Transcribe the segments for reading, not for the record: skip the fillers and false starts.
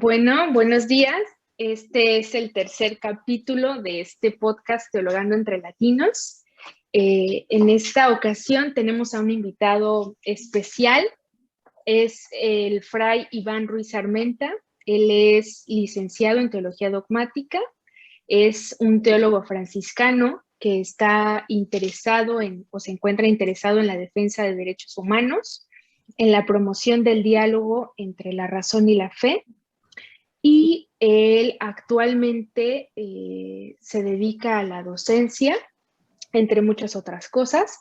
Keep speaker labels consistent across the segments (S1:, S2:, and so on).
S1: Bueno, buenos días. Este es el tercer capítulo de este podcast Teologando entre Latinos. En esta ocasión tenemos a un invitado especial. Es el fray Iván Ruiz Armenta. Él es licenciado en Teología Dogmática. Es un teólogo franciscano que está interesado o se encuentra interesado en la defensa de derechos humanos, en la promoción del diálogo entre la razón y la fe. Y él actualmente se dedica a la docencia, entre muchas otras cosas.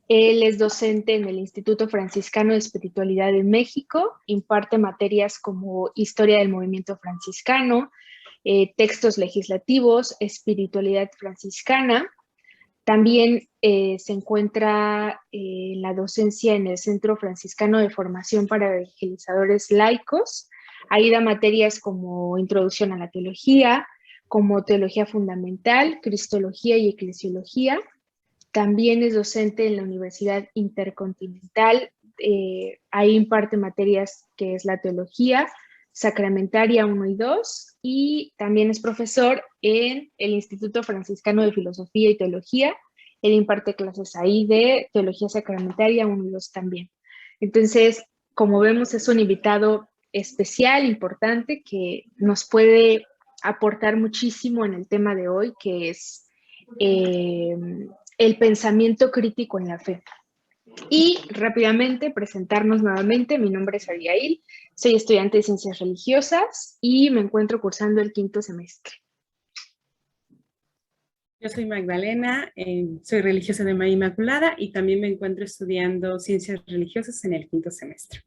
S1: Él es docente en el Instituto Franciscano de Espiritualidad de México, imparte materias como Historia del Movimiento Franciscano, textos legislativos, espiritualidad franciscana. También se encuentra en la docencia en el Centro Franciscano de Formación para Evangelizadores Laicos. Ahí da materias como Introducción a la Teología, como Teología Fundamental, Cristología y Eclesiología. También es docente en la Universidad Intercontinental. Ahí imparte materias que es la Teología Sacramentaria 1 y 2, y también es profesor en el Instituto Franciscano de Filosofía y Teología. Él imparte clases ahí de Teología Sacramentaria 1 y 2 también. Entonces, como vemos, es un invitado especial, importante, que nos puede aportar muchísimo en el tema de hoy, que es el pensamiento crítico en la fe. Y rápidamente presentarnos nuevamente. Mi nombre es Abigail, soy estudiante de Ciencias Religiosas y me encuentro cursando el 5º semestre.
S2: Yo soy Magdalena, soy religiosa de María Inmaculada y también me encuentro estudiando Ciencias Religiosas en el 5º semestre.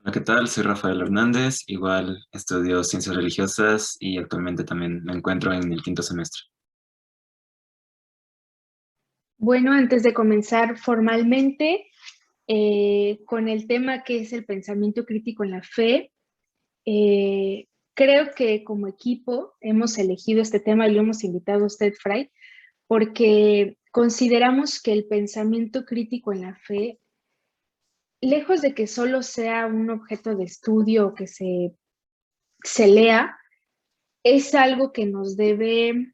S3: Hola, ¿qué tal? Soy Rafael Hernández, igual estudio Ciencias Religiosas y actualmente también me encuentro en el 5º semestre.
S1: Bueno, antes de comenzar formalmente con el tema que es el pensamiento crítico en la fe, creo que como equipo hemos elegido este tema y lo hemos invitado a usted, Fray, porque consideramos que el pensamiento crítico en la fe, lejos de que solo sea un objeto de estudio que se lea, es algo que nos debe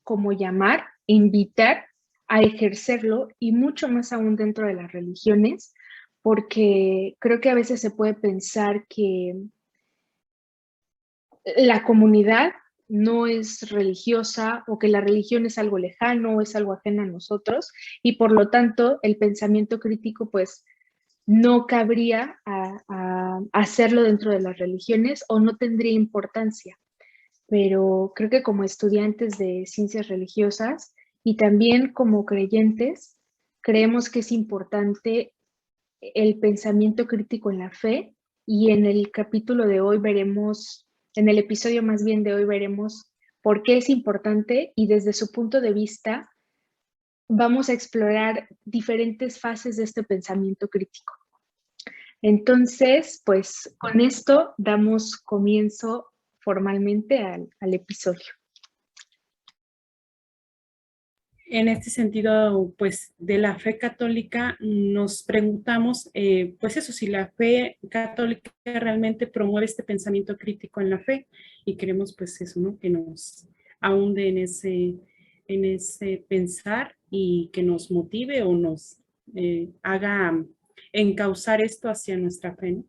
S1: como llamar, invitar a ejercerlo, y mucho más aún dentro de las religiones, porque creo que a veces se puede pensar que la comunidad no es religiosa o que la religión es algo lejano o es algo ajeno a nosotros, y por lo tanto el pensamiento crítico pues no cabría a hacerlo dentro de las religiones o no tendría importancia. Pero creo que como estudiantes de ciencias religiosas y también como creyentes, creemos que es importante el pensamiento crítico en la fe, y en el capítulo de hoy veremos, en el episodio más bien de hoy veremos por qué es importante, y desde su punto de vista vamos a explorar diferentes fases de este pensamiento crítico. Entonces, pues con esto damos comienzo formalmente al episodio.
S2: En este sentido, pues, de la fe católica, nos preguntamos, pues eso, si la fe católica realmente promueve este pensamiento crítico en la fe, y queremos, pues eso, ¿no? Que nos ahonde en ese pensar y que nos motive o nos haga encauzar esto hacia nuestra fe, ¿no?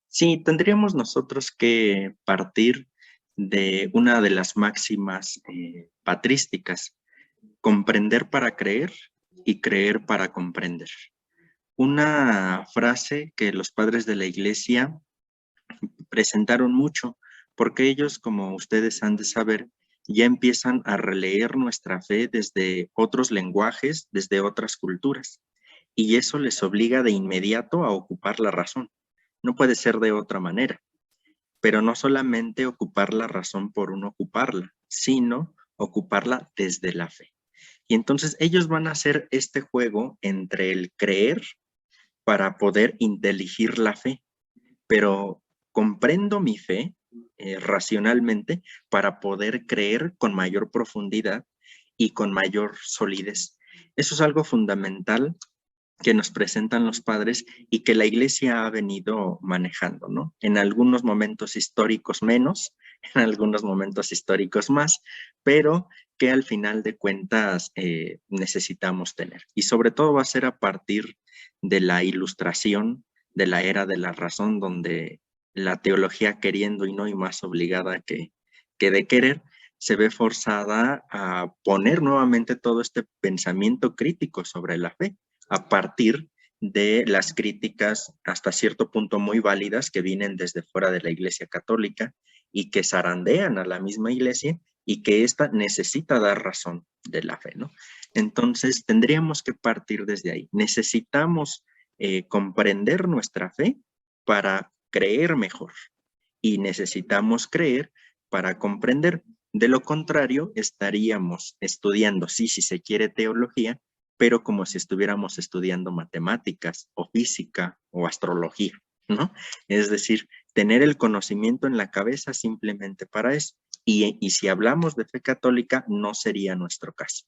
S4: Sí, tendríamos nosotros que partir de una de las máximas patrísticas: comprender para creer y creer para comprender. Una frase que los padres de la Iglesia presentaron mucho, porque ellos, como ustedes han de saber, ya empiezan a releer nuestra fe desde otros lenguajes, desde otras culturas, y eso les obliga de inmediato a ocupar la razón. No puede ser de otra manera, pero no solamente ocupar la razón por uno ocuparla, sino ocuparla desde la fe. Y entonces ellos van a hacer este juego entre el creer para poder inteligir la fe, pero comprendo mi fe racionalmente para poder creer con mayor profundidad y con mayor solidez. Eso es algo fundamental que nos presentan los padres y que la iglesia ha venido manejando, ¿no? En algunos momentos históricos menos, en algunos momentos históricos más, pero que al final de cuentas necesitamos tener. Y sobre todo va a ser a partir de la ilustración, de la era de la razón, donde la teología queriendo y no y más obligada que de querer, se ve forzada a poner nuevamente todo este pensamiento crítico sobre la fe, a partir de las críticas hasta cierto punto muy válidas que vienen desde fuera de la Iglesia Católica y que zarandean a la misma Iglesia y que ésta necesita dar razón de la fe, ¿no? Entonces tendríamos que partir desde ahí. Necesitamos comprender nuestra fe para creer mejor y necesitamos creer para comprender. De lo contrario, estaríamos estudiando, sí, si se quiere, teología, pero como si estuviéramos estudiando matemáticas o física o astrología, ¿no? Es decir, tener el conocimiento en la cabeza simplemente para eso. Y si hablamos de fe católica, no sería nuestro caso,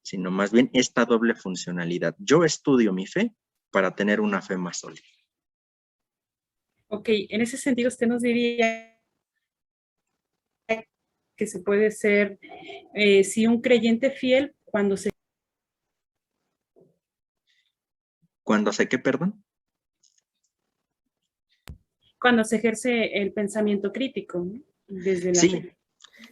S4: sino más bien esta doble funcionalidad. Yo estudio mi fe para tener una fe más sólida.
S2: Ok, en ese sentido usted nos diría que se puede ser, sí, un creyente fiel cuando se...
S4: ¿Cuándo sé qué, perdón?
S2: Cuando se ejerce el pensamiento crítico, ¿no? Desde la
S4: Sí,
S2: fe.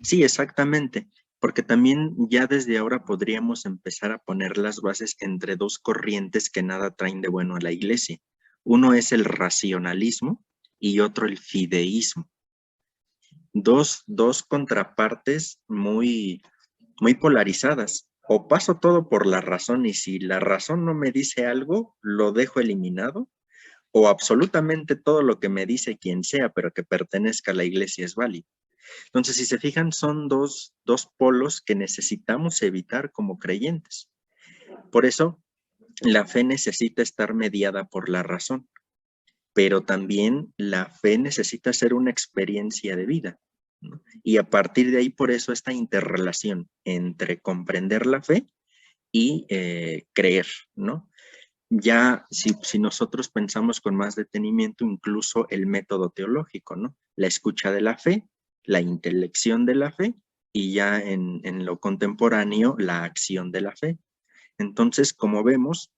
S4: sí, exactamente, porque también ya desde ahora podríamos empezar a poner las bases entre dos corrientes que nada traen de bueno a la iglesia. Uno es el racionalismo y otro el fideísmo. Dos contrapartes muy polarizadas. O paso todo por la razón y si la razón no me dice algo, lo dejo eliminado, o absolutamente todo lo que me dice quien sea, pero que pertenezca a la iglesia es válido. Entonces, si se fijan, son dos polos que necesitamos evitar como creyentes. Por eso, la fe necesita estar mediada por la razón, pero también la fe necesita ser una experiencia de vida, ¿no? Y a partir de ahí, por eso, esta interrelación entre comprender la fe y creer, ¿no? Ya si nosotros pensamos con más detenimiento, incluso el método teológico, ¿no? La escucha de la fe, la intelección de la fe y ya en lo contemporáneo, la acción de la fe. Entonces, como vemos,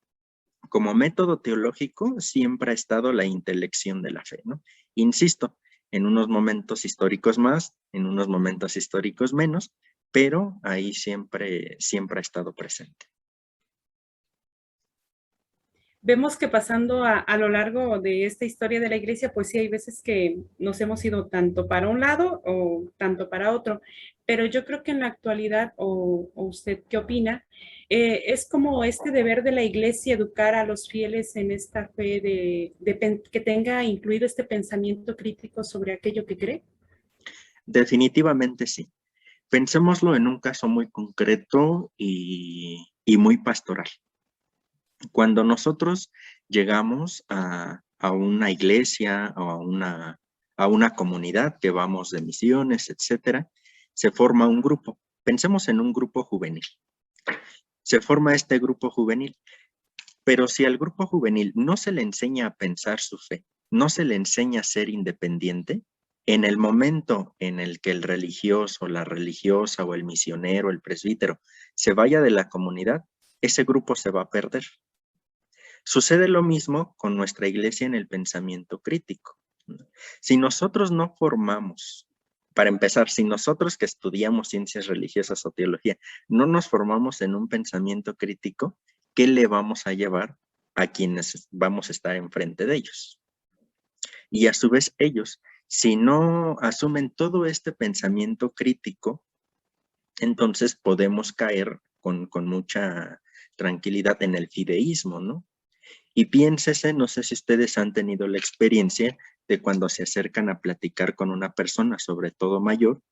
S4: como método teológico siempre ha estado la intelección de la fe, ¿no? Insisto, en unos momentos históricos más, en unos momentos históricos menos, pero ahí siempre ha estado presente.
S2: Vemos que pasando a lo largo de esta historia de la iglesia, pues sí hay veces que nos hemos ido tanto para un lado o tanto para otro, pero yo creo que en la actualidad, o usted qué opina, es como este deber de la iglesia educar a los fieles en esta fe que tenga incluido este pensamiento crítico sobre aquello que cree.
S4: Definitivamente sí. Pensémoslo en un caso muy concreto y muy pastoral. Cuando nosotros llegamos a una iglesia o a una comunidad que vamos de misiones, etcétera, se forma un grupo. Pensemos en un grupo juvenil. Se forma este grupo juvenil, pero si al grupo juvenil no se le enseña a pensar su fe, no se le enseña a ser independiente, en el momento en el que el religioso, la religiosa o el misionero, el presbítero se vaya de la comunidad, ese grupo se va a perder. Sucede lo mismo con nuestra iglesia en el pensamiento crítico. Si nosotros no formamos, para empezar, si nosotros que estudiamos ciencias religiosas o teología, no nos formamos en un pensamiento crítico, ¿qué le vamos a llevar a quienes vamos a estar enfrente de ellos? Y a su vez ellos, si no asumen todo este pensamiento crítico, entonces podemos caer con mucha tranquilidad en el fideísmo, ¿no? Y piénsese, no sé si ustedes han tenido la experiencia de cuando se acercan a platicar con una persona, sobre todo mayor,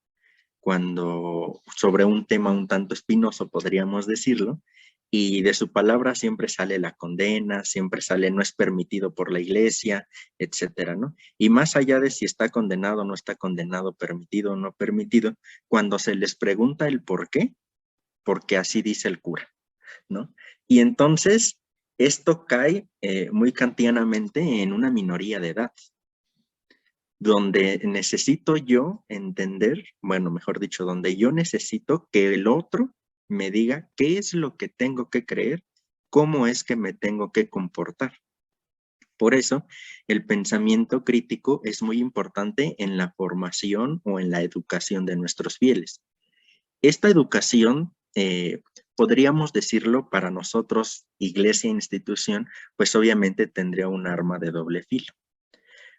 S4: cuando sobre un tema un tanto espinoso, podríamos decirlo, y de su palabra siempre sale la condena, siempre sale no es permitido por la iglesia, etcétera, ¿no? Y más allá de si está condenado o no está condenado, permitido o no permitido, cuando se les pregunta el por qué, porque así dice el cura, ¿no? Y entonces Esto cae muy kantianamente en una minoría de edad, donde necesito yo entender, bueno, mejor dicho, donde yo necesito que el otro me diga qué es lo que tengo que creer, cómo es que me tengo que comportar. Por eso, el pensamiento crítico es muy importante en la formación o en la educación de nuestros fieles. Esta educación, podríamos decirlo para nosotros, iglesia e institución, pues obviamente tendría un arma de doble filo.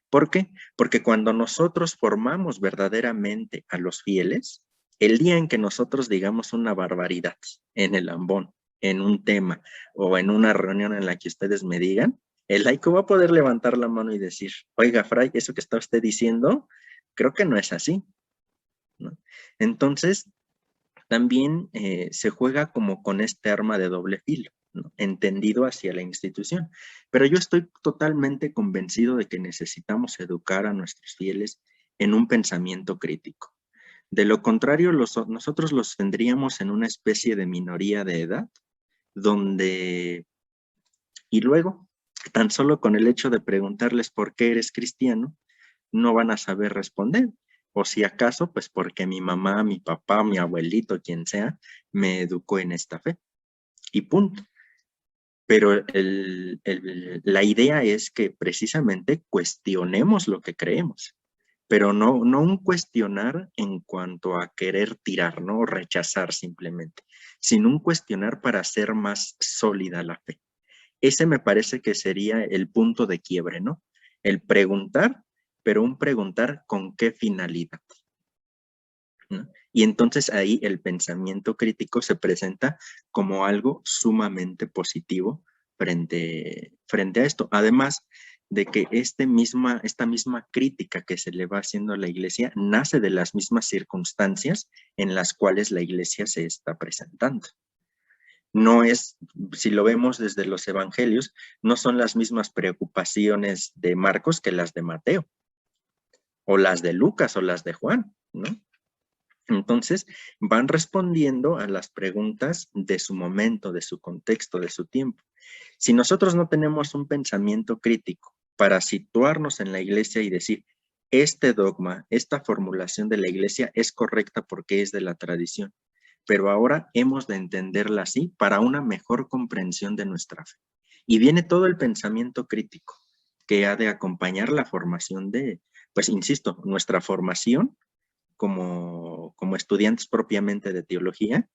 S4: ¿Por qué? Porque cuando nosotros formamos verdaderamente a los fieles, el día en que nosotros digamos una barbaridad en el ambón, en un tema o en una reunión en la que ustedes me digan, el laico va a poder levantar la mano y decir, oiga, fray, eso que está usted diciendo, creo que no es así, ¿no? Entonces, también se juega como con este arma de doble filo, ¿no? Entendido hacia la institución. Pero yo estoy totalmente convencido de que necesitamos educar a nuestros fieles en un pensamiento crítico. De lo contrario, nosotros los tendríamos en una especie de minoría de edad, donde, y luego, tan solo con el hecho de preguntarles por qué eres cristiano, no van a saber responder. O si acaso, pues porque mi mamá, mi papá, mi abuelito, quien sea, me educó en esta fe. Y punto. Pero la idea es que precisamente cuestionemos lo que creemos, pero no un cuestionar en cuanto a querer tirar, ¿no? O rechazar simplemente, sino un cuestionar para hacer más sólida la fe. Ese me parece que sería el punto de quiebre, ¿no? El preguntar, pero un preguntar con qué finalidad, ¿no? Y entonces ahí el pensamiento crítico se presenta como algo sumamente positivo frente a esto. Además de que esta misma crítica que se le va haciendo a la iglesia nace de las mismas circunstancias en las cuales la iglesia se está presentando. No es, si lo vemos desde los evangelios, no son las mismas preocupaciones de Marcos que las de Mateo, o las de Lucas o las de Juan, ¿no? Entonces, van respondiendo a las preguntas de su momento, de su contexto, de su tiempo. Si nosotros no tenemos un pensamiento crítico para situarnos en la iglesia y decir, este dogma, esta formulación de la iglesia es correcta porque es de la tradición, pero ahora hemos de entenderla así para una mejor comprensión de nuestra fe. Y viene todo el pensamiento crítico que ha de acompañar la formación de, pues insisto, nuestra formación como estudiantes propiamente de teología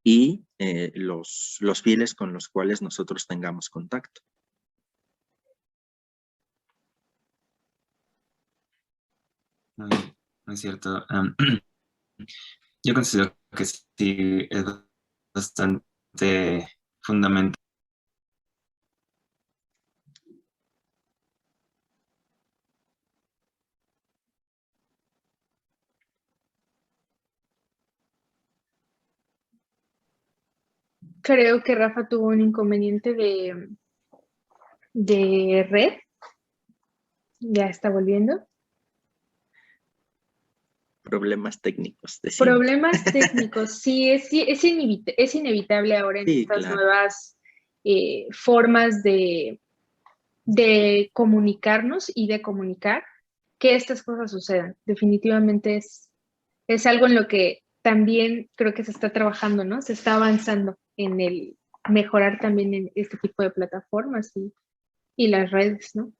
S4: y los fieles con los cuales nosotros tengamos contacto.
S3: Muy cierto. Yo considero que sí es bastante fundamental.
S1: Creo que Rafa tuvo un inconveniente de red. Ya está volviendo.
S4: Problemas técnicos de siempre.
S1: Problemas técnicos, sí, es inevitable ahora en
S4: Sí,
S1: estas
S4: claro.
S1: nuevas formas de comunicarnos y de comunicar que estas cosas sucedan. Definitivamente es algo en lo que también creo que se está trabajando, ¿no? Se está avanzando en el mejorar también en este tipo de plataformas y las redes, ¿no?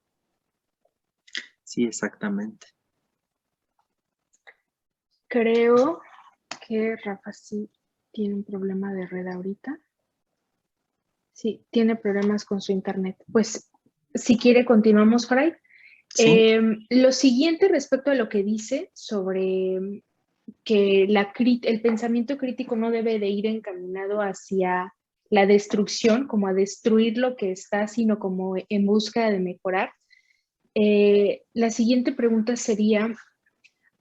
S4: Sí, exactamente.
S1: Creo que Rafa sí tiene un problema de red ahorita. Sí, tiene problemas con su internet. Pues, si quiere, continuamos, Fray.
S4: Sí.
S1: Lo siguiente respecto a lo que dice sobre que el pensamiento crítico no debe de ir encaminado hacia la destrucción, como a destruir lo que está, sino como en búsqueda de mejorar. La siguiente pregunta sería,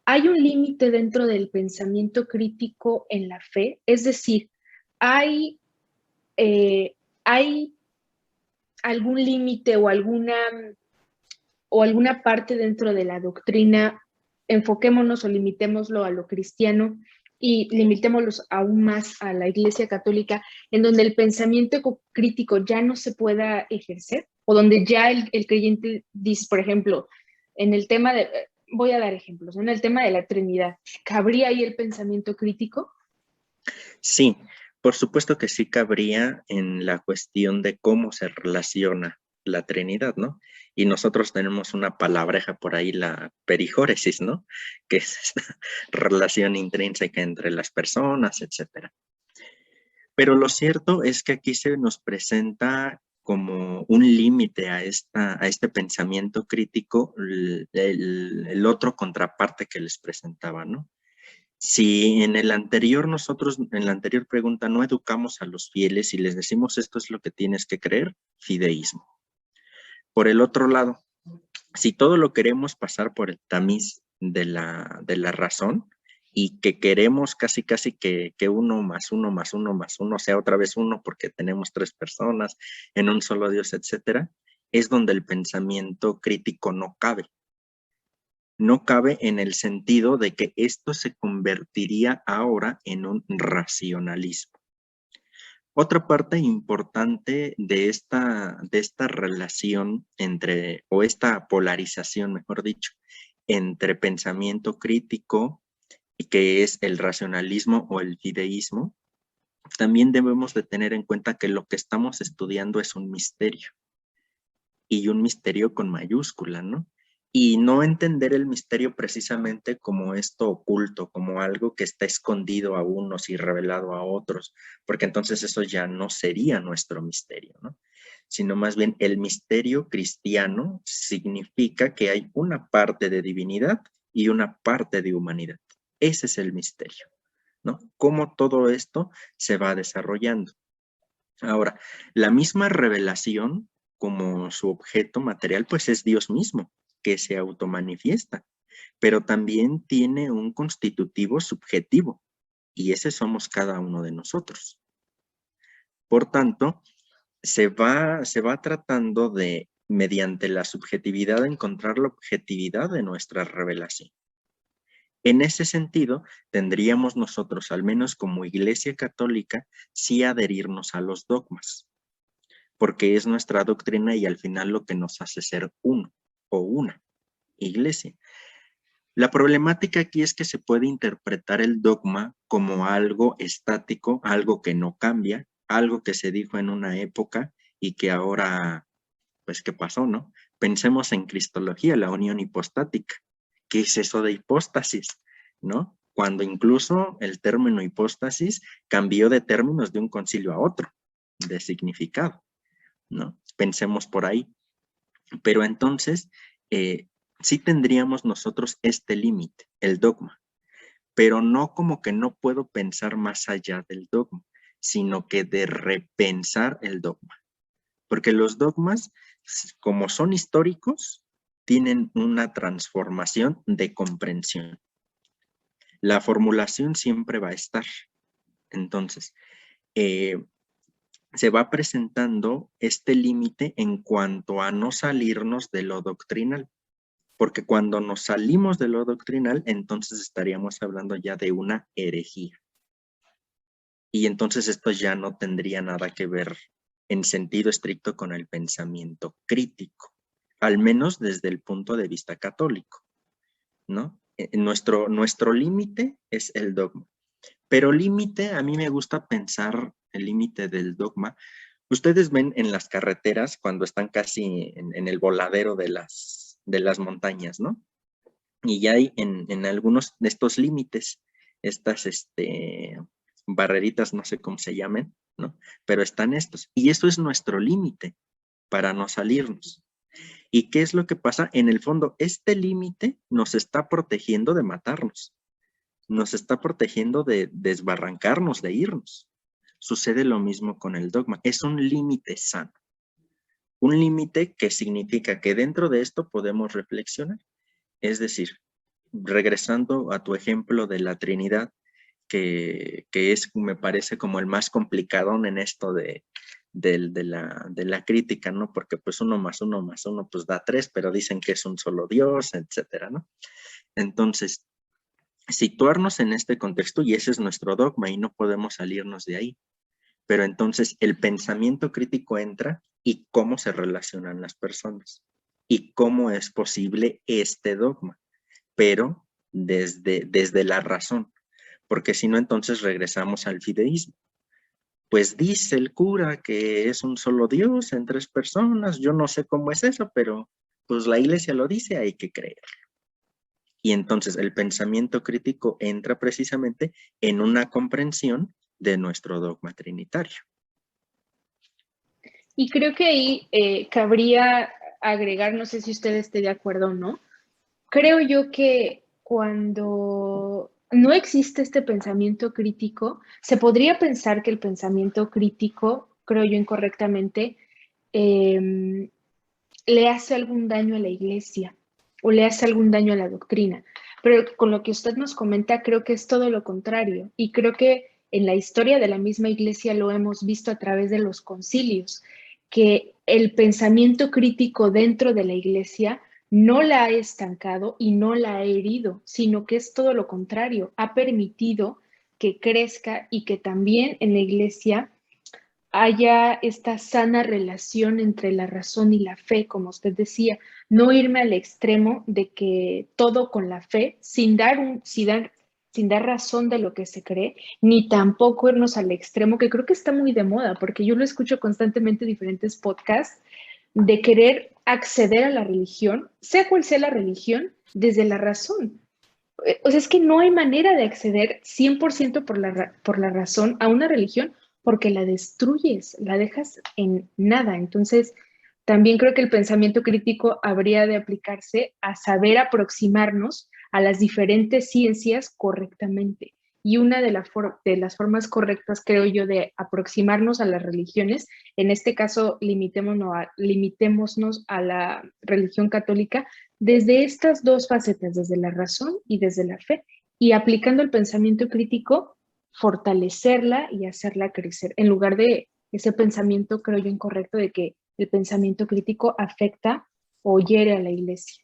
S1: ¿hay un límite dentro del pensamiento crítico en la fe? Es decir, ¿hay algún límite o alguna parte dentro de la doctrina, enfoquémonos o limitémoslo a lo cristiano, y limitémoslos aún más a la Iglesia Católica, en donde el pensamiento crítico ya no se pueda ejercer, o donde ya el creyente dice, por ejemplo, en el tema de, voy a dar ejemplos, en el tema de la Trinidad, ¿cabría ahí el pensamiento crítico?
S4: Sí, por supuesto que sí cabría en la cuestión de cómo se relaciona la Trinidad, ¿no? Y nosotros tenemos una palabreja por ahí, la perijóresis, ¿no? Que es esta relación intrínseca entre las personas, etcétera. Pero lo cierto es que aquí se nos presenta como un límite a este pensamiento crítico, el otro contraparte que les presentaba, ¿no? Si en la anterior pregunta, no educamos a los fieles y les decimos esto es lo que tienes que creer, fideísmo. Por el otro lado, si todo lo queremos pasar por el tamiz de la razón y que queremos casi que uno más uno más uno más uno sea otra vez uno porque tenemos 3 personas en un solo Dios, etcétera, es donde el pensamiento crítico no cabe. No cabe en el sentido de que esto se convertiría ahora en un racionalismo. Otra parte importante de esta relación o esta polarización, mejor dicho, entre pensamiento crítico y que es el racionalismo o el fideísmo, también debemos de tener en cuenta que lo que estamos estudiando es un misterio, y un misterio con mayúscula, ¿no? Y no entender el misterio precisamente como esto oculto, como algo que está escondido a unos y revelado a otros, porque entonces eso ya no sería nuestro misterio, ¿no? Sino más bien el misterio cristiano significa que hay una parte de divinidad y una parte de humanidad. Ese es el misterio, ¿no? Cómo todo esto se va desarrollando. Ahora, la misma revelación como su objeto material, pues es Dios mismo, que se automanifiesta, pero también tiene un constitutivo subjetivo, y ese somos cada uno de nosotros. Por tanto, se va tratando de, mediante la subjetividad, encontrar la objetividad de nuestra revelación. En ese sentido, tendríamos nosotros, al menos como Iglesia Católica, sí adherirnos a los dogmas, porque es nuestra doctrina y al final lo que nos hace ser uno o una iglesia. La problemática aquí es que se puede interpretar el dogma como algo estático, algo que no cambia, algo que se dijo en una época y que ahora, pues, ¿qué pasó, no? Pensemos en cristología, la unión hipostática. ¿Qué es eso de hipóstasis, no? Cuando incluso el término hipóstasis cambió de términos de un concilio a otro, de significado, ¿no? Pensemos por ahí. Pero entonces, sí tendríamos nosotros este límite, el dogma, pero no como que no puedo pensar más allá del dogma, sino que de repensar el dogma. Porque los dogmas, como son históricos, tienen una transformación de comprensión. La formulación siempre va a estar. Entonces, se va presentando este límite en cuanto a no salirnos de lo doctrinal. Porque cuando nos salimos de lo doctrinal, entonces estaríamos hablando ya de una herejía. Y entonces esto ya no tendría nada que ver en sentido estricto con el pensamiento crítico, al menos desde el punto de vista católico, ¿no? Nuestro límite es el dogma. Pero límite, a mí me gusta pensar el límite del dogma. Ustedes ven en las carreteras cuando están casi en el voladero de las montañas, ¿no? Y ya hay en algunos de estos límites, estas barreritas, no sé cómo se llamen, ¿no? Pero están estos. Y eso es nuestro límite para no salirnos. ¿Y qué es lo que pasa? En el fondo, este límite nos está protegiendo de matarnos. Nos está protegiendo de desbarrancarnos, de irnos. Sucede lo mismo con el dogma. Es un límite sano. Un límite que significa que dentro de esto podemos reflexionar. Es decir, regresando a tu ejemplo de la Trinidad, que es, me parece, como el más complicado en esto de la crítica, ¿no? Porque pues 1 más 1 más 1 pues da 3, pero dicen que es un solo Dios, etcétera, ¿no? Entonces, situarnos en este contexto y ese es nuestro dogma y no podemos salirnos de ahí. Pero entonces el pensamiento crítico entra y cómo se relacionan las personas y cómo es posible este dogma, pero desde la razón, porque si no entonces regresamos al fideísmo. Pues dice el cura que es un solo Dios en 3 personas, yo no sé cómo es eso, pero pues la iglesia lo dice, hay que creer. Y entonces el pensamiento crítico entra precisamente en una comprensión de nuestro dogma trinitario.
S1: Y creo que ahí cabría agregar, no sé si usted esté de acuerdo o no, creo yo que cuando no existe este pensamiento crítico, se podría pensar que el pensamiento crítico, creo yo incorrectamente, le hace algún daño a la iglesia o le hace algún daño a la doctrina. Pero con lo que usted nos comenta, creo que es todo lo contrario. Y creo que en la historia de la misma iglesia lo hemos visto a través de los concilios, que el pensamiento crítico dentro de la iglesia no la ha estancado y no la ha herido, sino que es todo lo contrario, ha permitido que crezca y que también en la iglesia haya esta sana relación entre la razón y la fe, como usted decía, no irme al extremo de que todo con la fe, sin dar razón de lo que se cree, ni tampoco irnos al extremo, que creo que está muy de moda, porque yo lo escucho constantemente en diferentes podcasts, de querer acceder a la religión, sea cual sea la religión, desde la razón. O sea, es que no hay manera de acceder 100% por la razón a una religión porque la destruyes, la dejas en nada. Entonces, también creo que el pensamiento crítico habría de aplicarse a saber aproximarnos a las diferentes ciencias correctamente. Y una de las formas correctas, creo yo, de aproximarnos a las religiones, en este caso limitémonos a la religión católica, desde estas dos facetas, desde la razón y desde la fe, y aplicando el pensamiento crítico, fortalecerla y hacerla crecer, en lugar de ese pensamiento, creo yo, incorrecto de que el pensamiento crítico afecta o hiere a la iglesia.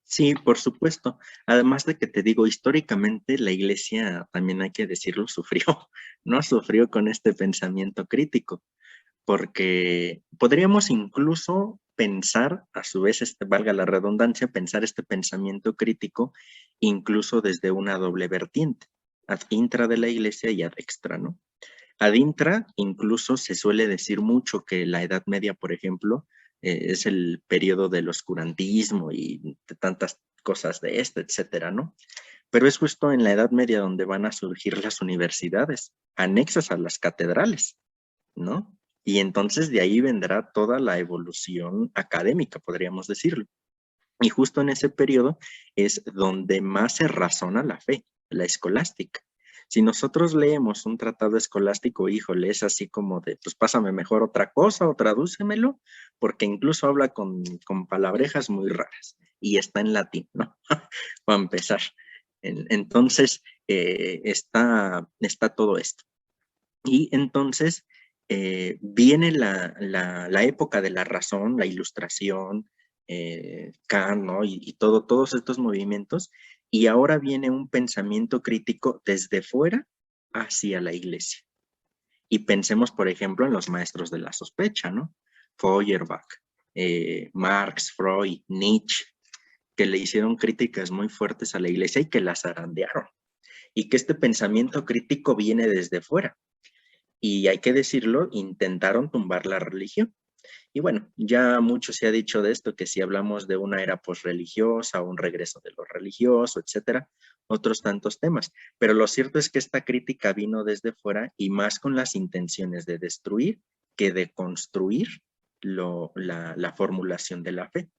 S4: Sí, por supuesto. Además de que te digo, históricamente la iglesia, también hay que decirlo, sufrió, ¿no? Sufrió con este pensamiento crítico, porque podríamos incluso pensar, a su vez, valga la redundancia, pensar este pensamiento crítico incluso desde una doble vertiente, ad intra de la iglesia y ad extra, ¿no? Ad intra, incluso se suele decir mucho que la Edad Media, por ejemplo, es el periodo del oscurantismo y de tantas cosas de etcétera, ¿no? Pero es justo en la Edad Media donde van a surgir las universidades, anexas a las catedrales, ¿no? Y entonces de ahí vendrá toda la evolución académica, podríamos decirlo. Y justo en ese periodo es donde más se razona la fe, la escolástica. Si nosotros leemos un tratado escolástico, híjole, es así como de, pues pásame mejor otra cosa o tradúcemelo, porque incluso habla con palabrejas muy raras y está en latín, ¿no? Para empezar. Entonces, está todo esto. Y entonces viene la época de la razón, la ilustración, Kant, ¿no? Y todos estos movimientos, y ahora viene un pensamiento crítico desde fuera hacia la iglesia. Y pensemos, por ejemplo, en los maestros de la sospecha, ¿no? Feuerbach, Marx, Freud, Nietzsche, que le hicieron críticas muy fuertes a la iglesia y que la zarandearon. Y que este pensamiento crítico viene desde fuera. Y hay que decirlo, intentaron tumbar la religión. Y bueno, ya mucho se ha dicho de esto, que si hablamos de una era posreligiosa, un regreso de lo religioso, etcétera, otros tantos temas. Pero lo cierto es que esta crítica vino desde fuera y más con las intenciones de destruir que de construir la formulación de la fe.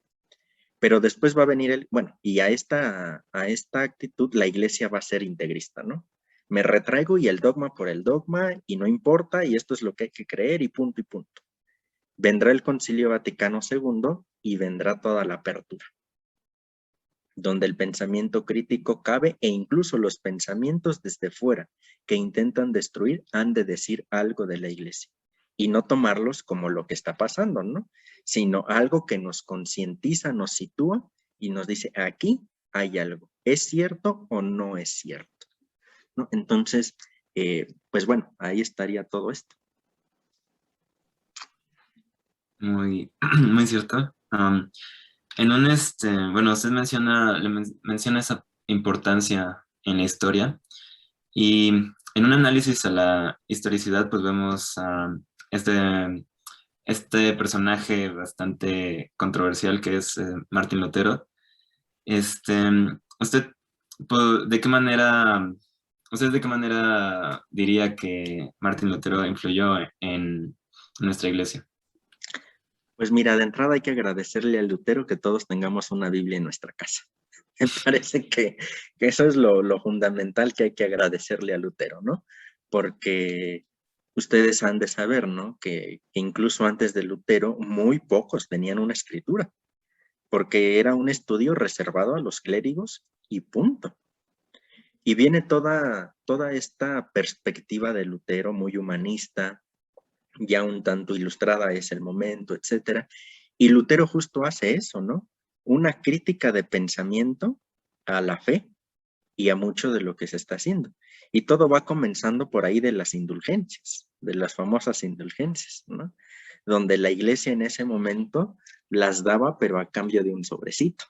S4: Pero después va a venir y a esta actitud la iglesia va a ser integrista, ¿no? Me retraigo y el dogma por el dogma y no importa y esto es lo que hay que creer y punto y punto. Vendrá el Concilio Vaticano II y vendrá toda la apertura, donde el pensamiento crítico cabe e incluso los pensamientos desde fuera que intentan destruir han de decir algo de la iglesia y no tomarlos como lo que está pasando, ¿no? Sino algo que nos concientiza, nos sitúa y nos dice, aquí hay algo. ¿Es cierto o no es cierto? ¿No? Entonces, pues bueno, ahí estaría todo esto.
S3: Muy, muy cierto. En un, bueno, usted menciona esa importancia en la historia y en un análisis a la historicidad, pues vemos a este, este personaje bastante controversial que es Martín Lutero. Este, ¿usted de qué manera, usted de qué manera diría que Martín Lutero influyó en nuestra iglesia?
S4: Pues mira, de entrada hay que agradecerle a Lutero que todos tengamos una Biblia en nuestra casa. Me parece que eso es lo fundamental que hay que agradecerle a Lutero, ¿no? Porque ustedes han de saber, ¿no? Que incluso antes de Lutero, muy pocos tenían una escritura, porque era un estudio reservado a los clérigos y punto. Y viene toda esta perspectiva de Lutero muy humanista, ya un tanto ilustrada es el momento, etcétera. Y Lutero justo hace eso, ¿no? Una crítica de pensamiento a la fe y a mucho de lo que se está haciendo. Y todo va comenzando por ahí de las indulgencias, de las famosas indulgencias, ¿no? Donde la iglesia en ese momento las daba, pero a cambio de un sobrecito.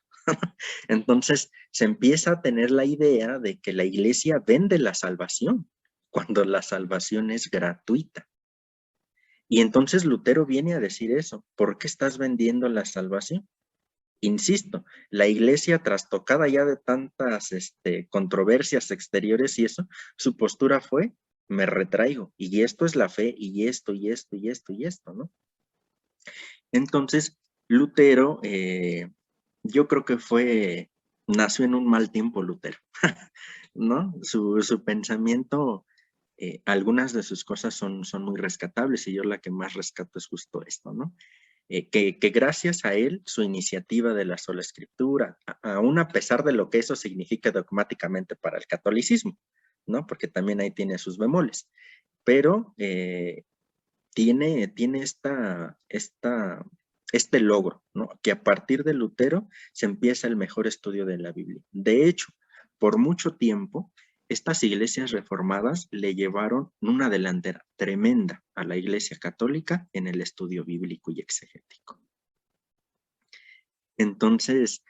S4: Entonces se empieza a tener la idea de que la iglesia vende la salvación, cuando la salvación es gratuita. Y entonces Lutero viene a decir eso. ¿Por qué estás vendiendo la salvación? Insisto, la iglesia, trastocada ya de tantas controversias exteriores y eso, su postura fue, me retraigo, y esto es la fe, y esto, y esto, y esto, y esto, ¿no? Entonces, Lutero, yo creo que nació en un mal tiempo Lutero, ¿no? Su pensamiento, algunas de sus cosas son muy rescatables, y yo la que más rescato es justo esto, ¿no? Que gracias a él, su iniciativa de la sola escritura, aún a pesar de lo que eso significa dogmáticamente para el catolicismo, ¿no? Porque también ahí tiene sus bemoles, pero tiene este logro, ¿no? Que a partir de Lutero se empieza el mejor estudio de la Biblia. De hecho, por mucho tiempo, estas iglesias reformadas le llevaron una delantera tremenda a la Iglesia Católica en el estudio bíblico y exegético. Entonces,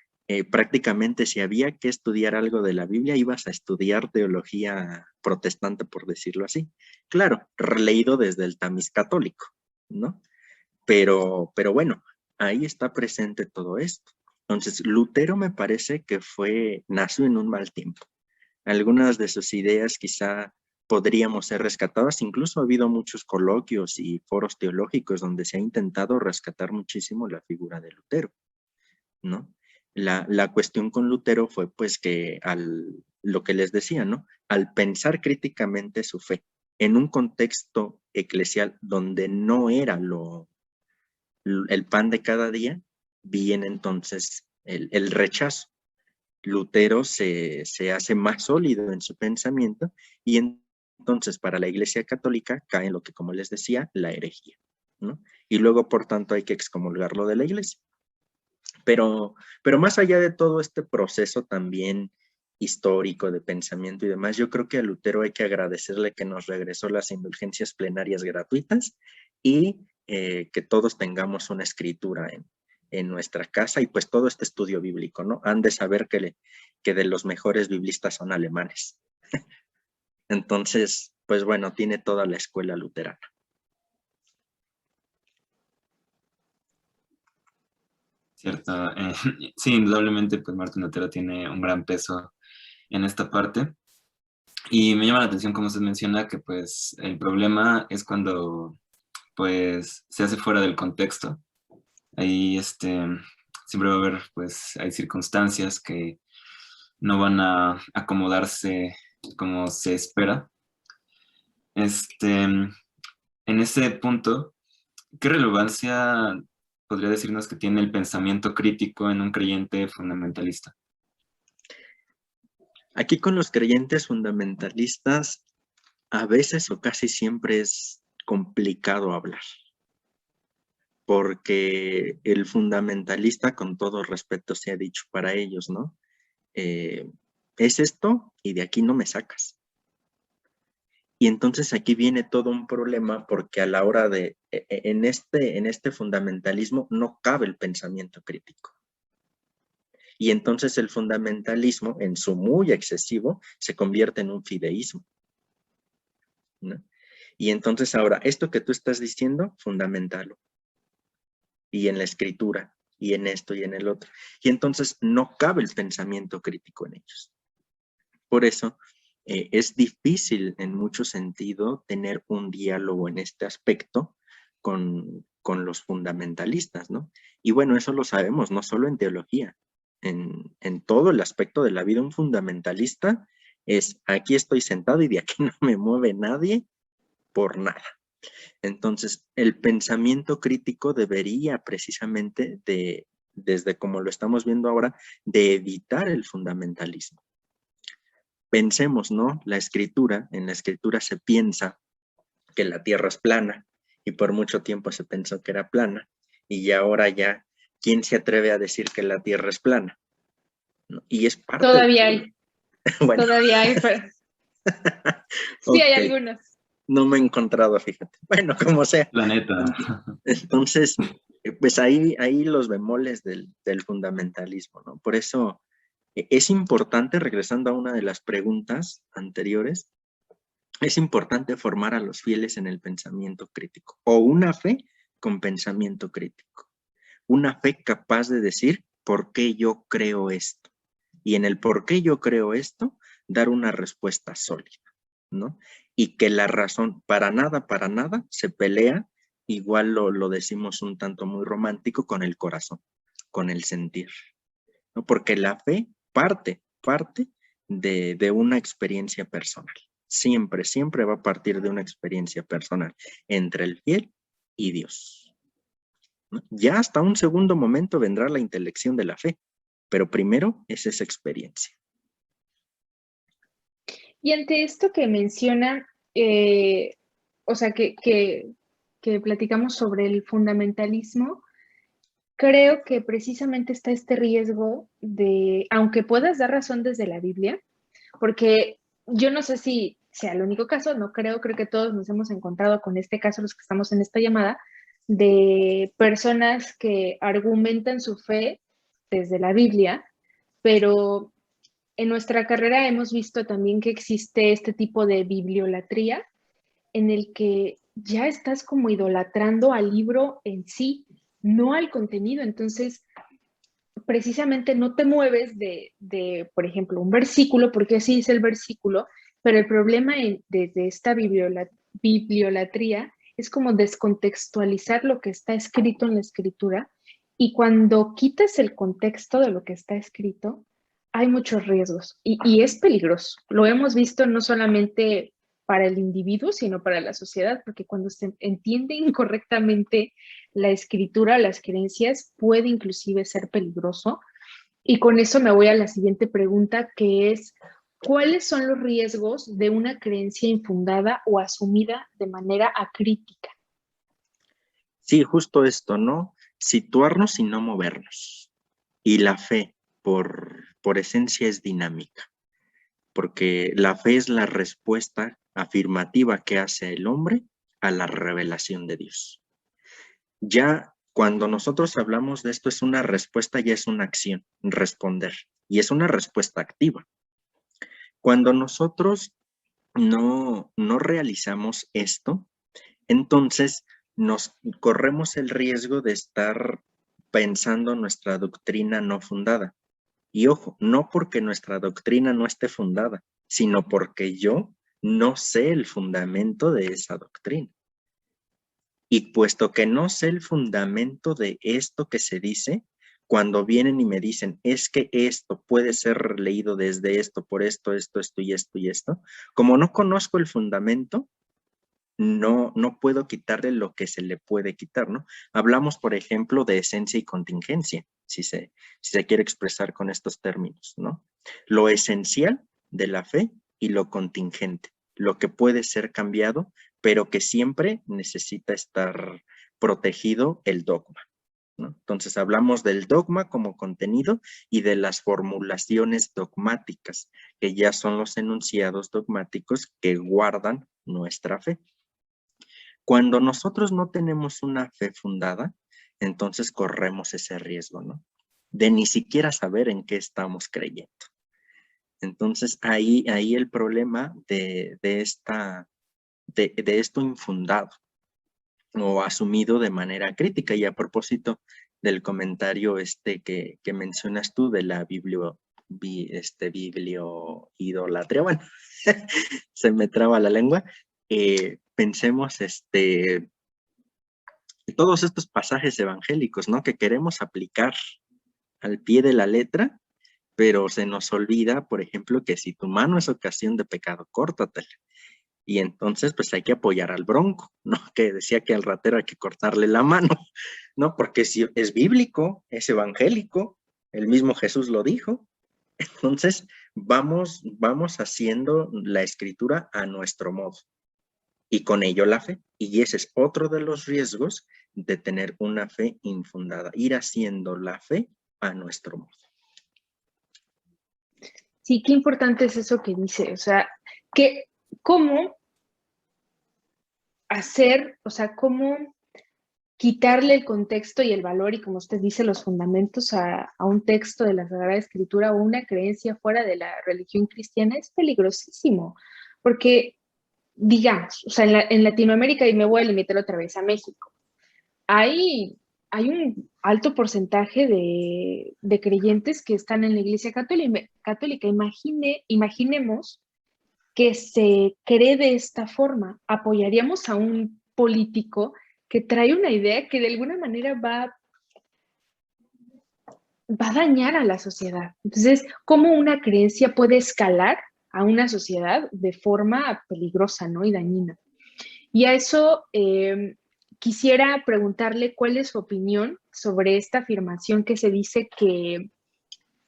S4: prácticamente si había que estudiar algo de la Biblia, ibas a estudiar teología protestante, por decirlo así. Claro, releído desde el tamiz católico, ¿no? Pero bueno, ahí está presente todo esto. Entonces, Lutero me parece que nació en un mal tiempo. Algunas de sus ideas quizá podríamos ser rescatadas. Incluso ha habido muchos coloquios y foros teológicos donde se ha intentado rescatar muchísimo la figura de Lutero, ¿no? La cuestión con Lutero fue pues que lo que les decía, ¿no? Al pensar críticamente su fe en un contexto eclesial donde no era el pan de cada día, viene entonces el rechazo. Lutero se hace más sólido en su pensamiento y entonces para la Iglesia Católica cae en lo que, como les decía, la herejía, ¿no? Y luego, por tanto, hay que excomulgarlo de la Iglesia. Pero más allá de todo este proceso también histórico de pensamiento y demás, yo creo que a Lutero hay que agradecerle que nos regresó las indulgencias plenarias gratuitas y que todos tengamos una escritura en nuestra casa y pues todo este estudio bíblico, ¿no? Han de saber que de los mejores biblistas son alemanes. Entonces, pues bueno, tiene toda la escuela luterana.
S3: Cierto. Sí, indudablemente, pues Martín Lutero tiene un gran peso en esta parte. Y me llama la atención, como usted menciona, que pues el problema es cuando pues se hace fuera del contexto. Ahí siempre va a haber, pues hay circunstancias que no van a acomodarse como se espera. En ese punto, ¿qué relevancia podría decirnos que tiene el pensamiento crítico en un creyente fundamentalista?
S4: Aquí con los creyentes fundamentalistas, a veces o casi siempre es complicado hablar, porque el fundamentalista, con todo respeto se ha dicho para ellos, ¿no? Es esto y de aquí no me sacas. Y entonces aquí viene todo un problema porque a la hora de, en este fundamentalismo no cabe el pensamiento crítico. Y entonces el fundamentalismo, en su muy excesivo, se convierte en un fideísmo, ¿no? Y entonces ahora, esto que tú estás diciendo, fundamentalo. Y en la escritura, y en esto, y en el otro. Y entonces no cabe el pensamiento crítico en ellos. Por eso es difícil en mucho sentido tener un diálogo en este aspecto con los fundamentalistas, ¿no? Y bueno, eso lo sabemos, no solo en teología. En todo el aspecto de la vida, un fundamentalista es: aquí estoy sentado y de aquí no me mueve nadie por nada. Entonces, el pensamiento crítico debería precisamente desde como lo estamos viendo ahora, de evitar el fundamentalismo. Pensemos, ¿no? En la escritura se piensa que la tierra es plana y por mucho tiempo se pensó que era plana y ahora ya, ¿quién se atreve a decir que la tierra es plana? ¿No? Y es parte
S1: Todavía hay,
S4: bueno.
S1: todavía hay, pero sí hay
S4: Okay.
S1: algunos.
S4: No me he encontrado, fíjate. Bueno, como sea.
S3: La neta.
S4: Entonces, pues ahí los bemoles del fundamentalismo, ¿no? Por eso es importante, regresando a una de las preguntas anteriores, es importante formar a los fieles en el pensamiento crítico, o una fe con pensamiento crítico. Una fe capaz de decir, ¿por qué yo creo esto? Y en el por qué yo creo esto, dar una respuesta sólida, ¿no? Y que la razón para nada, se pelea, igual lo decimos un tanto muy romántico, con el corazón, con el sentir, ¿no? Porque la fe parte de una experiencia personal. Siempre va a partir de una experiencia personal entre el fiel y Dios, ¿no? Ya hasta un segundo momento vendrá la intelección de la fe, pero primero es esa experiencia.
S1: Y ante esto que menciona, o sea, que platicamos sobre el fundamentalismo, creo que precisamente está este riesgo de, aunque puedas dar razón desde la Biblia, porque yo no sé si sea el único caso, no creo que todos nos hemos encontrado con este caso, los que estamos en esta llamada, de personas que argumentan su fe desde la Biblia, pero en nuestra carrera hemos visto también que existe este tipo de bibliolatría en el que ya estás como idolatrando al libro en sí, no al contenido. Entonces, precisamente no te mueves por ejemplo, un versículo, porque así es el versículo, pero el problema desde esta bibliolatría es como descontextualizar lo que está escrito en la escritura, y cuando quitas el contexto de lo que está escrito, hay muchos riesgos y es peligroso. Lo hemos visto no solamente para el individuo, sino para la sociedad, porque cuando se entiende incorrectamente la escritura, las creencias, puede inclusive ser peligroso. Y con eso me voy a la siguiente pregunta, que es, ¿cuáles son los riesgos de una creencia infundada o asumida de manera acrítica?
S4: Sí, justo esto, ¿no? Situarnos y no movernos. Y la fe, por esencia, es dinámica, porque la fe es la respuesta afirmativa que hace el hombre a la revelación de Dios. Ya cuando nosotros hablamos de esto, es una respuesta, ya es una acción, responder, y es una respuesta activa. Cuando nosotros no realizamos esto, entonces nos corremos el riesgo de estar pensando nuestra doctrina no fundada. Y ojo, no porque nuestra doctrina no esté fundada, sino porque yo no sé el fundamento de esa doctrina. Y puesto que no sé el fundamento de esto que se dice, cuando vienen y me dicen, es que esto puede ser leído desde esto, por esto y esto, como no conozco el fundamento, no puedo quitarle lo que se le puede quitar, ¿no? Hablamos, por ejemplo, de esencia y contingencia, si se quiere expresar con estos términos, ¿no? Lo esencial de la fe y lo contingente, lo que puede ser cambiado, pero que siempre necesita estar protegido el dogma, ¿no? Entonces hablamos del dogma como contenido y de las formulaciones dogmáticas, que ya son los enunciados dogmáticos que guardan nuestra fe. Cuando nosotros no tenemos una fe fundada, entonces corremos ese riesgo, ¿no? De ni siquiera saber en qué estamos creyendo. Entonces ahí el problema de esto infundado o asumido de manera crítica. Y a propósito del comentario que mencionas tú de la biblioidolatría, bueno, se me traba la lengua, pensemos todos estos pasajes evangélicos, ¿no? Que queremos aplicar al pie de la letra, pero se nos olvida, por ejemplo, que si tu mano es ocasión de pecado, córtatela. Y entonces, pues hay que apoyar al bronco, ¿no? Que decía que al ratero hay que cortarle la mano, ¿no? Porque si es bíblico, es evangélico, el mismo Jesús lo dijo. Entonces, vamos haciendo la escritura a nuestro modo y con ello la fe. Y ese es otro de los riesgos de tener una fe infundada, ir haciendo la fe a nuestro modo.
S1: Sí, qué importante es eso que dice, o sea, cómo hacer, o sea, cómo quitarle el contexto y el valor y, como usted dice, los fundamentos a un texto de la Sagrada Escritura o una creencia fuera de la religión cristiana es peligrosísimo, porque, digamos, o sea, en Latinoamérica, y me voy a limitar otra vez a México, hay un alto porcentaje de creyentes que están en la Iglesia Católica. Imaginemos que se cree de esta forma. Apoyaríamos a un político que trae una idea que de alguna manera va a dañar a la sociedad. Entonces, ¿cómo una creencia puede escalar a una sociedad de forma peligrosa, ¿no? Y dañina? Y a eso quisiera preguntarle cuál es su opinión sobre esta afirmación que se dice que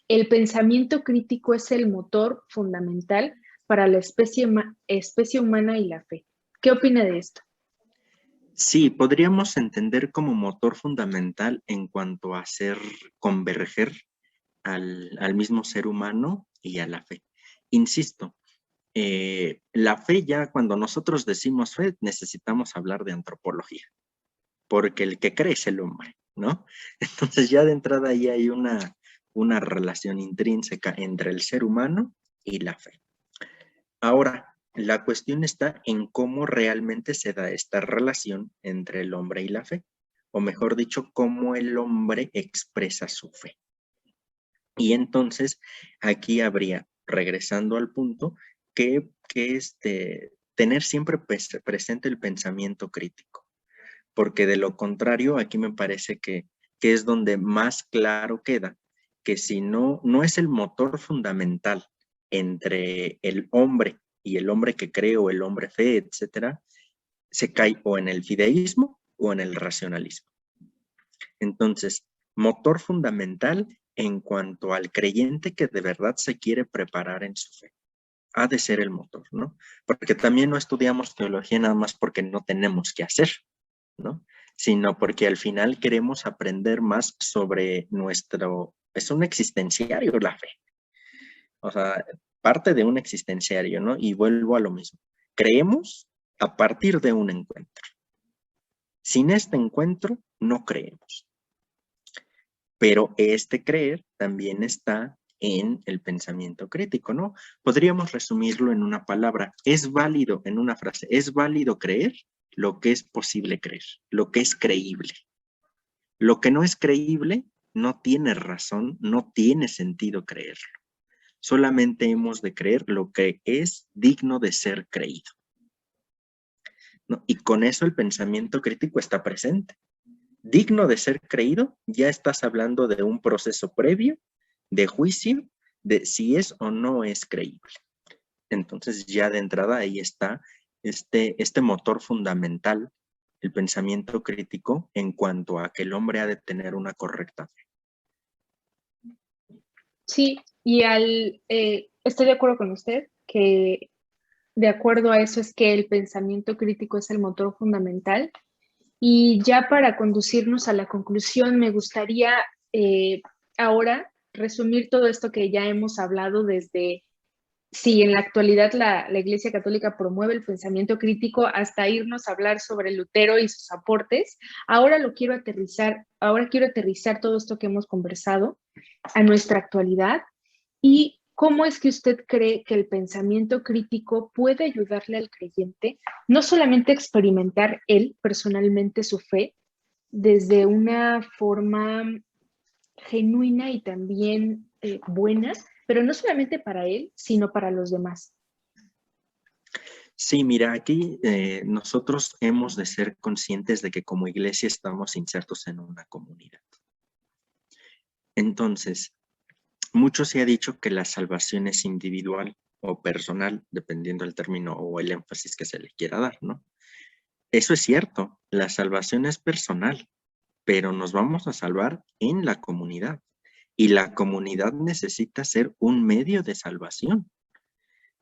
S1: el pensamiento crítico es el motor fundamental para la especie humana y la fe. ¿Qué opina de esto?
S4: Sí, podríamos entender como motor fundamental en cuanto a hacer converger al mismo ser humano y a la fe. Insisto, la fe ya cuando nosotros decimos fe necesitamos hablar de antropología, porque el que cree es el hombre, ¿no? Entonces ya de entrada ahí hay una relación intrínseca entre el ser humano y la fe. Ahora, la cuestión está en cómo realmente se da esta relación entre el hombre y la fe, o mejor dicho, cómo el hombre expresa su fe. Y entonces aquí habría, regresando al punto, que tener siempre presente el pensamiento crítico, porque de lo contrario aquí me parece que es donde más claro queda que si no es el motor fundamental entre el hombre y el hombre que cree o el hombre fe, etcétera, se cae o en el fideísmo o en el racionalismo. Entonces, motor fundamental en cuanto al creyente que de verdad se quiere preparar en su fe. Ha de ser el motor, ¿no? Porque también no estudiamos teología nada más porque no tenemos que hacer, ¿no? Sino porque al final queremos aprender más sobre es un existenciario la fe. O sea, parte de un existenciario, ¿no? Y vuelvo a lo mismo. Creemos a partir de un encuentro. Sin este encuentro, no creemos. Pero este creer también está en el pensamiento crítico, ¿no? Podríamos resumirlo en una palabra. Es válido, en una frase, es válido creer lo que es posible creer, lo que es creíble. Lo que no es creíble no tiene razón, no tiene sentido creerlo. Solamente hemos de creer lo que es digno de ser creído, ¿no? Y con eso el pensamiento crítico está presente. Digno de ser creído, ya estás hablando de un proceso previo de juicio de si es o no es creíble. Entonces ya de entrada ahí está este motor fundamental, el pensamiento crítico, en cuanto a que el hombre ha de tener una correcta fe.
S1: Sí, y estoy de acuerdo con usted que de acuerdo a eso es que el pensamiento crítico es el motor fundamental Y ya para conducirnos a la conclusión, me gustaría ahora resumir todo esto que ya hemos hablado desde si en la actualidad la Iglesia Católica promueve el pensamiento crítico hasta irnos a hablar sobre Lutero y sus aportes. Ahora quiero aterrizar todo esto que hemos conversado a nuestra actualidad y cómo es que usted cree que el pensamiento crítico puede ayudarle al creyente no solamente a experimentar él personalmente su fe desde una forma genuina y también buena, pero no solamente para él, sino para los demás.
S4: Sí, mira, aquí nosotros hemos de ser conscientes de que como iglesia estamos insertos en una comunidad. Entonces, mucho se ha dicho que la salvación es individual o personal, dependiendo del término o el énfasis que se le quiera dar, ¿no? Eso es cierto, la salvación es personal, pero nos vamos a salvar en la comunidad. Y la comunidad necesita ser un medio de salvación.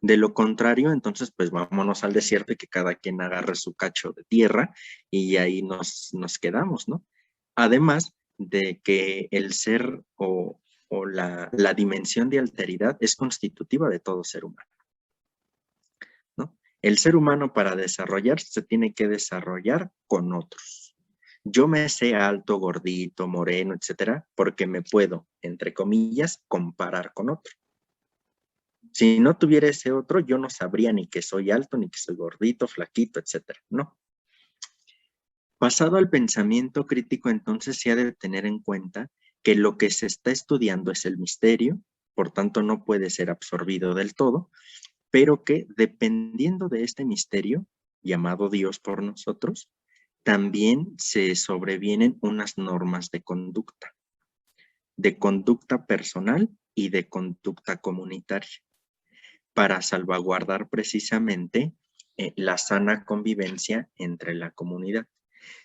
S4: De lo contrario, entonces, pues vámonos al desierto y que cada quien agarre su cacho de tierra y ahí nos quedamos, ¿no? Además de que el ser o la dimensión de alteridad es constitutiva de todo ser humano, ¿no? El ser humano para desarrollarse se tiene que desarrollar con otros. Yo me sé alto, gordito, moreno, etcétera, porque me puedo, entre comillas, comparar con otro. Si no tuviera ese otro, yo no sabría ni que soy alto, ni que soy gordito, flaquito, etcétera. No. Pasado al pensamiento crítico, entonces se ha de tener en cuenta que lo que se está estudiando es el misterio, por tanto no puede ser absorbido del todo, pero que dependiendo de este misterio, llamado Dios por nosotros, también se sobrevienen unas normas de conducta personal y de conducta comunitaria, para salvaguardar precisamente la sana convivencia entre la comunidad.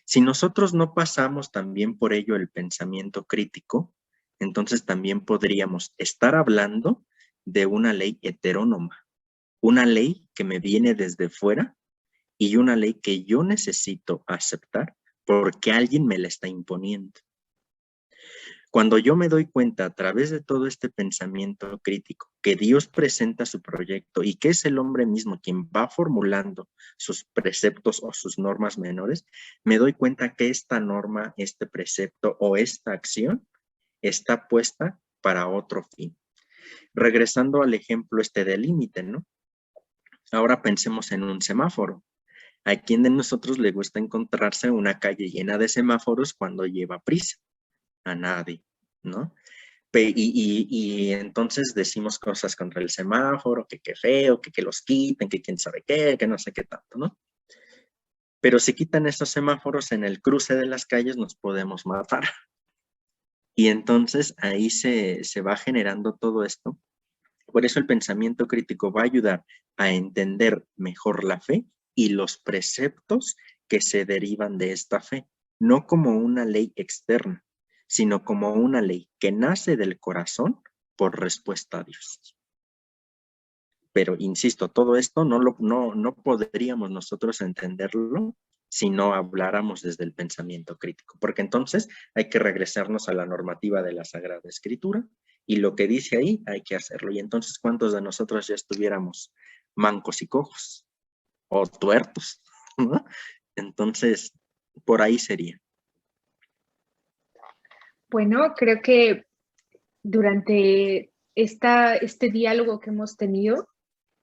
S4: Si nosotros no pasamos también por ello el pensamiento crítico, entonces también podríamos estar hablando de una ley heterónoma, una ley que me viene desde fuera y una ley que yo necesito aceptar porque alguien me la está imponiendo. Cuando yo me doy cuenta a través de todo este pensamiento crítico que Dios presenta su proyecto y que es el hombre mismo quien va formulando sus preceptos o sus normas menores, me doy cuenta que esta norma, este precepto o esta acción está puesta para otro fin. Regresando al ejemplo del límite, ¿no? Ahora pensemos en un semáforo. ¿A quién de nosotros le gusta encontrarse una calle llena de semáforos cuando lleva prisa? A nadie, ¿no? Y entonces decimos cosas contra el semáforo, que qué feo, que los quiten, que quién sabe qué, que no sé qué tanto, ¿no? Pero si quitan esos semáforos en el cruce de las calles nos podemos matar. Y entonces ahí se va generando todo esto. Por eso el pensamiento crítico va a ayudar a entender mejor la fe y los preceptos que se derivan de esta fe, no como una ley externa, sino como una ley que nace del corazón por respuesta a Dios. Pero, insisto, todo esto no podríamos nosotros entenderlo si no habláramos desde el pensamiento crítico, porque entonces hay que regresarnos a la normativa de la Sagrada Escritura y lo que dice ahí hay que hacerlo. Y entonces, ¿cuántos de nosotros ya estuviéramos mancos y cojos o tuertos, ¿no? Entonces, por ahí sería.
S1: Bueno, creo que durante este diálogo que hemos tenido,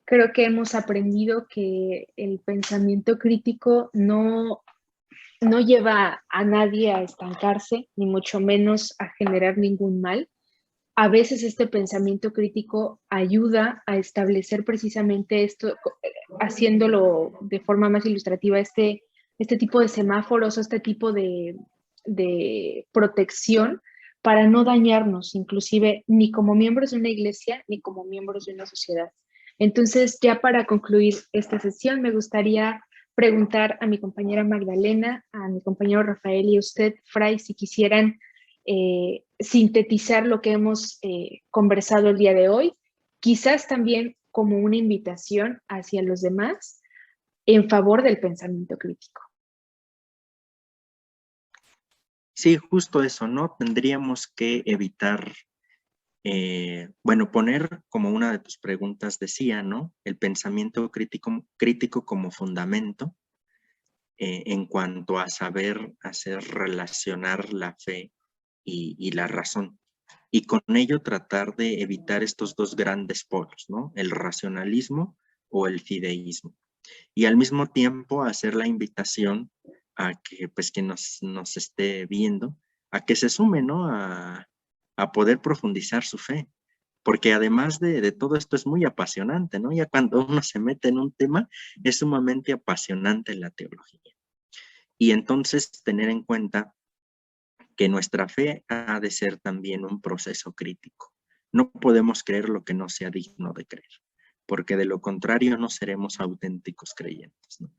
S1: creo que hemos aprendido que el pensamiento crítico no lleva a nadie a estancarse, ni mucho menos a generar ningún mal. A veces este pensamiento crítico ayuda a establecer precisamente esto, haciéndolo de forma más ilustrativa, este tipo de semáforos o este tipo de protección para no dañarnos, inclusive ni como miembros de una iglesia ni como miembros de una sociedad. Entonces, ya para concluir esta sesión, me gustaría preguntar a mi compañera Magdalena, a mi compañero Rafael y a usted, Fray, si quisieran sintetizar lo que hemos conversado el día de hoy, quizás también como una invitación hacia los demás en favor del pensamiento crítico.
S4: Sí, justo eso, ¿no? Tendríamos que evitar, bueno, poner como una de tus preguntas decía, ¿no? El pensamiento crítico como fundamento en cuanto a saber hacer relacionar la fe y la razón. Y con ello tratar de evitar estos dos grandes polos, ¿no? El racionalismo o el fideísmo. Y al mismo tiempo hacer la invitación a que, pues, quien nos esté viendo, a que se sume, ¿no? A poder profundizar su fe. Porque además de todo esto es muy apasionante, ¿no? Ya cuando uno se mete en un tema, es sumamente apasionante la teología. Y entonces tener en cuenta que nuestra fe ha de ser también un proceso crítico. No podemos creer lo que no sea digno de creer, porque de lo contrario no seremos auténticos creyentes, ¿no?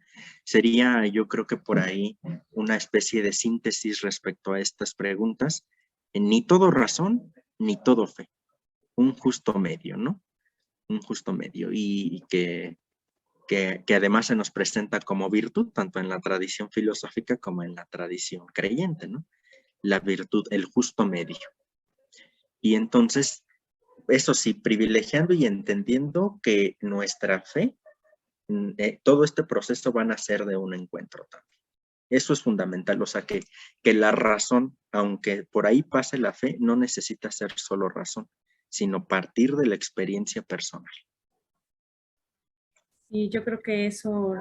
S4: Sería, yo creo que por ahí, una especie de síntesis respecto a estas preguntas. Ni todo razón, ni todo fe. Un justo medio, ¿no? Un justo medio. Y que además se nos presenta como virtud, tanto en la tradición filosófica como en la tradición creyente, ¿no? La virtud, el justo medio. Y entonces, eso sí, privilegiando y entendiendo que nuestra fe, todo este proceso van a ser de un encuentro también. Eso es fundamental, o sea, que la razón, aunque por ahí pase la fe, no necesita ser solo razón, sino partir de la experiencia personal.
S2: Y yo creo que eso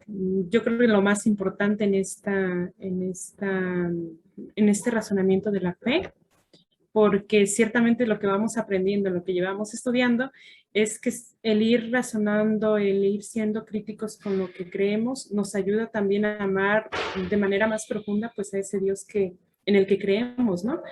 S2: yo creo que lo más importante en este razonamiento de la fe, porque ciertamente lo que vamos aprendiendo, lo que llevamos estudiando, es que el ir razonando, el ir siendo críticos con lo que creemos, nos ayuda también a amar de manera más profunda pues a ese Dios en el que creemos, ¿no?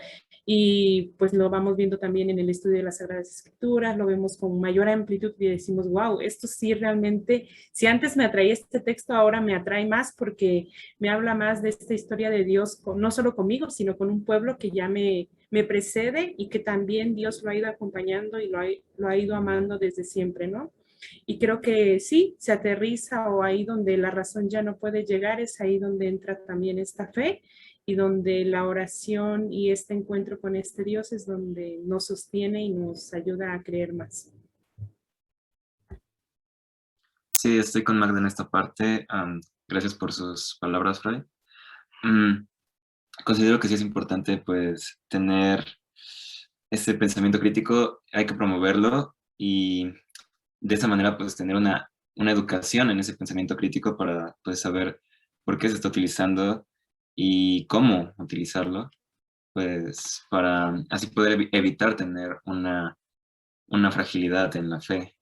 S2: Y pues lo vamos viendo también en el estudio de las Sagradas Escrituras, lo vemos con mayor amplitud y decimos, wow, esto sí realmente, si antes me atraía este texto, ahora me atrae más porque me habla más de esta historia de Dios, no solo conmigo, sino con un pueblo que ya me precede y que también Dios lo ha ido acompañando y lo ha ido amando desde siempre, ¿no? Y creo que sí, se aterriza o ahí donde la razón ya no puede llegar, es ahí donde entra también esta fe y donde la oración y este encuentro con este Dios es donde nos sostiene y nos ayuda a creer más.
S3: Sí, estoy con Magda en esta parte. Gracias por sus palabras, Fray. Considero que sí es importante, pues, tener ese pensamiento crítico, hay que promoverlo y de esa manera, pues, tener una educación en ese pensamiento crítico para, pues, saber por qué se está utilizando y cómo utilizarlo, pues, para así poder evitar tener una fragilidad en la fe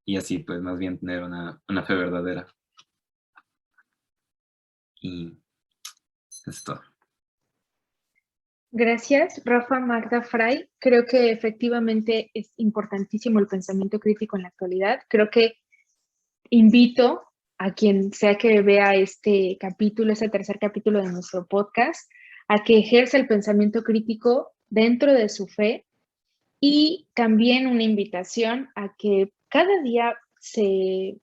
S3: y así, pues, más bien tener una fe verdadera. Y esto.
S1: Gracias, Rafa, Magda, Fray. Creo que efectivamente es importantísimo el pensamiento crítico en la actualidad. Creo que invito a quien sea que vea este capítulo, este tercer capítulo de nuestro podcast, a que ejerza el pensamiento crítico dentro de su fe y también una invitación a que cada día se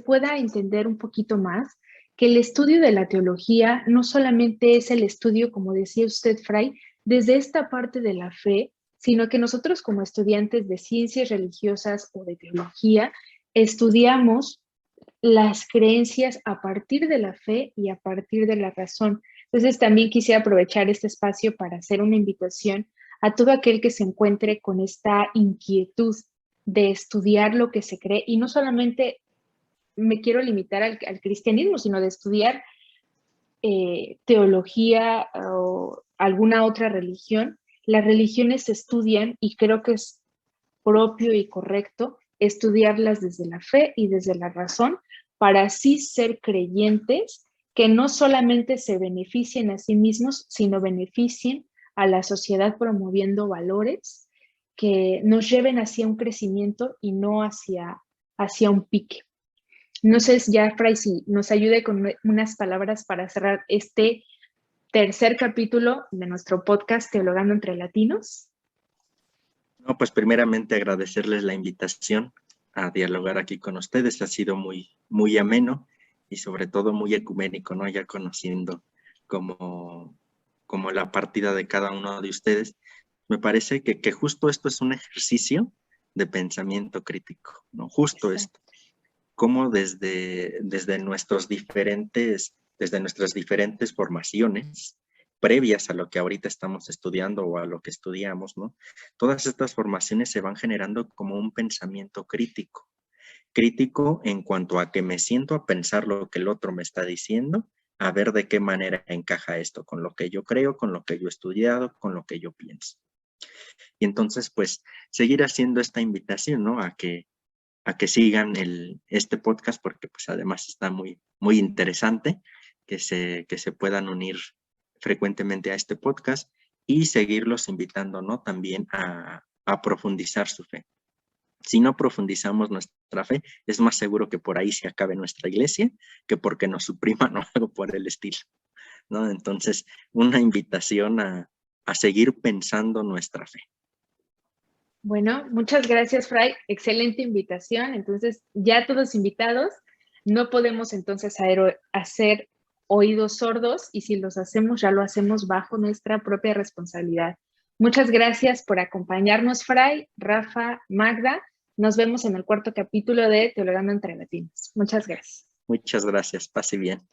S1: pueda entender un poquito más que el estudio de la teología no solamente es el estudio, como decía usted, Fray, desde esta parte de la fe, sino que nosotros como estudiantes de ciencias religiosas o de teología estudiamos las creencias a partir de la fe y a partir de la razón. Entonces también quisiera aprovechar este espacio para hacer una invitación a todo aquel que se encuentre con esta inquietud de estudiar lo que se cree y no solamente me quiero limitar al cristianismo, sino de estudiar teología o alguna otra religión. Las religiones se estudian y creo que es propio y correcto estudiarlas desde la fe y desde la razón para así ser creyentes que no solamente se beneficien a sí mismos, sino beneficien a la sociedad promoviendo valores que nos lleven hacia un crecimiento y no hacia un pique. No sé, ya, Fray, si nos ayude con unas palabras para cerrar este tercer capítulo de nuestro podcast Teologando entre Latinos.
S4: No, pues primeramente agradecerles la invitación a dialogar aquí con ustedes. Ha sido muy, muy ameno y sobre todo muy ecuménico, ¿no? Ya conociendo como la partida de cada uno de ustedes, me parece que justo esto es un ejercicio de pensamiento crítico, ¿no? Justo esto. Cómo desde nuestras diferentes formaciones, previas a lo que ahorita estamos estudiando o a lo que estudiamos, ¿no? Todas estas formaciones se van generando como un pensamiento crítico. Crítico en cuanto a que me siento a pensar lo que el otro me está diciendo, a ver de qué manera encaja esto con lo que yo creo, con lo que yo he estudiado, con lo que yo pienso. Y entonces, pues, seguir haciendo esta invitación, ¿no? A que sigan este podcast, porque pues además está muy, muy interesante que se puedan unir frecuentemente a este podcast y seguirlos invitando, ¿no? También a profundizar su fe. Si no profundizamos nuestra fe, es más seguro que por ahí se acabe nuestra iglesia que porque nos supriman o algo por el estilo, ¿no? Entonces, una invitación a seguir pensando nuestra fe.
S1: Bueno, muchas gracias, Fray. Excelente invitación. Entonces, ya todos invitados, no podemos entonces hacer oídos sordos y si los hacemos, ya lo hacemos bajo nuestra propia responsabilidad. Muchas gracias por acompañarnos, Fray, Rafa, Magda. Nos vemos en el 4º capítulo de Teologando entre Latinos. Muchas gracias.
S4: Muchas gracias. Pase bien.